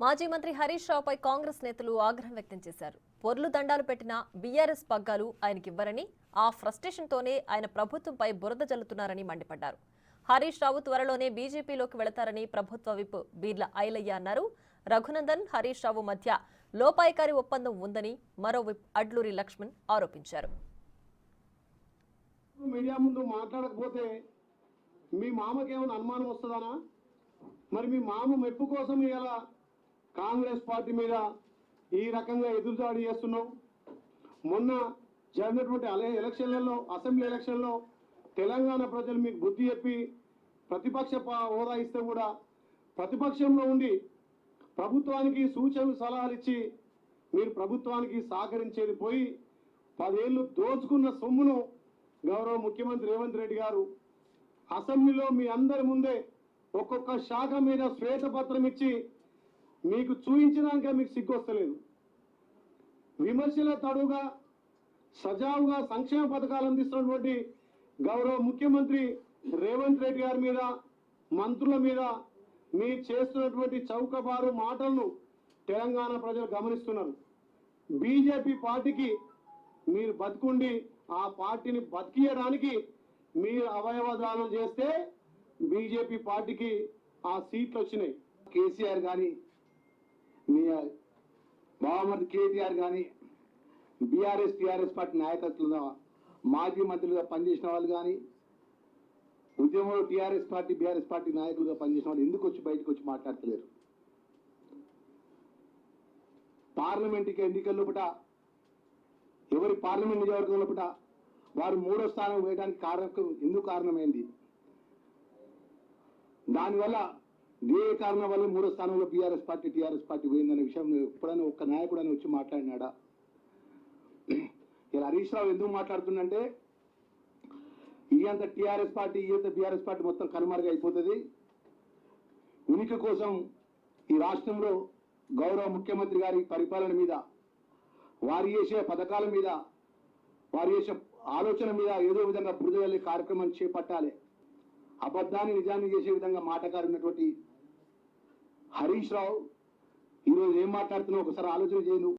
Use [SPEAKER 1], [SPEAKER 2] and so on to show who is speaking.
[SPEAKER 1] మాజీ మంత్రి హరీష్ రావుపై కాంగ్రెస్ నేతలు ఆగ్రహం వ్యక్తం చేశారు. పొర్లు దండాలు పెట్టిన బీఆర్ఎస్ పగ్గాలు ఆయనకివ్వరని, ఆ ఫ్రస్ట్రేషన్తోనే ఆయన ప్రభుత్వంపై బురద జల్లుతున్నారని మండిపడ్డారు. హరీష్ రావు త్వరలోనే బీజేపీలోకి వెళతారని ప్రభుత్వ విప్ బీర్ల ఐలయ్య అన్నారు. రఘునందన్, హరీష్ రావు మధ్య లోపాయికారి ఒప్పందం ఉందని మరో విప్ అడ్లూరి లక్ష్మణ్ ఆరోపించారు.
[SPEAKER 2] మీడియా ముందు మాట్లాడకపోతే మీ మామకేమైనా అనుమానం వస్తుందనా? మరి మీ మామ మెప్పు కోసం ఇలా కాంగ్రెస్ పార్టీ మీద ఈ రకంగా ఎదురుదాడి చేస్తున్నావు. మొన్న జరిగినటువంటి ఎలక్షన్లలో, అసెంబ్లీ ఎలక్షన్లో తెలంగాణ ప్రజలు మీకు బుద్ధి చెప్పి ప్రతిపక్ష హోదా ఇస్తే కూడా ప్రతిపక్షంలో ఉండి ప్రభుత్వానికి సూచనలు సలహాలు ఇచ్చి మీరు ప్రభుత్వానికి సహకరించేది పోయి 10 ఏళ్ళు దోచుకున్న సొమ్మును గౌరవ ముఖ్యమంత్రి రేవంత్ రెడ్డి గారు అసెంబ్లీలో మీ అందరి ముందే ఒక్కొక్క శాఖ మీద శ్వేతపత్రం ఇచ్చి మీకు చూపించడానికి మీకు సిగ్గొస్తలేదు. విమర్శల తడుగా సజావుగా సంక్షేమ పథకాలు అందిస్తున్నటువంటి గౌరవ ముఖ్యమంత్రి రేవంత్ రెడ్డి గారి మీద, మంత్రుల మీద మీరు చేస్తున్నటువంటి చౌకబారు మాటలను తెలంగాణ ప్రజలు గమనిస్తున్నారు. బీజేపీ పార్టీకి మీరు బతుకుండి ఆ పార్టీని బతికియడానికి మీరు అవయవదానం చేస్తే బీజేపీ పార్టీకి ఆ సీట్లు వచ్చినాయి. కేసీఆర్ కానీ, మీ బావమర్ది కేటీఆర్ కానీ, బీఆర్ఎస్ టీఆర్ఎస్ పార్టీ నాయకత్వంలో మాజీ మంత్రులుగా పనిచేసిన వాళ్ళు కానీ, ఉద్యమంలో టీఆర్ఎస్ పార్టీ బీఆర్ఎస్ పార్టీ నాయకులుగా పనిచేసిన వాళ్ళు ఎందుకు వచ్చి బయటకు వచ్చి మాట్లాడతలేరు? పార్లమెంటుకి ఎన్నికల్లో పుట ఎవరి పార్లమెంట్ నియోజకవర్గంలో పుట వారు 3వ స్థానం వేయడానికి ఎందుకు కారణమైంది? దానివల్ల ఏ కారణం వల్ల 3వ స్థానంలో బీఆర్ఎస్ పార్టీ టీఆర్ఎస్ పార్టీ పోయిందనే విషయం ఎప్పుడైనా ఒక్క నాయకుడు అని వచ్చి మాట్లాడినాడా? ఇలా హరీష్ రావు ఎందుకు మాట్లాడుతుందంటే ఈయంత టీఆర్ఎస్ పార్టీ ఈయంత బీఆర్ఎస్ పార్టీ మొత్తం కనుమరుగు అయిపోతుంది. ఉనికి కోసం ఈ రాష్ట్రంలో గౌరవ ముఖ్యమంత్రి గారి పరిపాలన మీద, వారు చేసే పథకాల మీద, వారు చేసే ఆలోచన మీద ఏదో విధంగా బురద వెళ్ళే కార్యక్రమం చేపట్టాలి. అబద్ధాన్ని నిజాన్ని చేసే విధంగా మాటకారున్నటువంటి హరీష్ రావు ఈరోజు ఏం మాట్లాడుతున్నావు ఒకసారి ఆలోచన చేయను.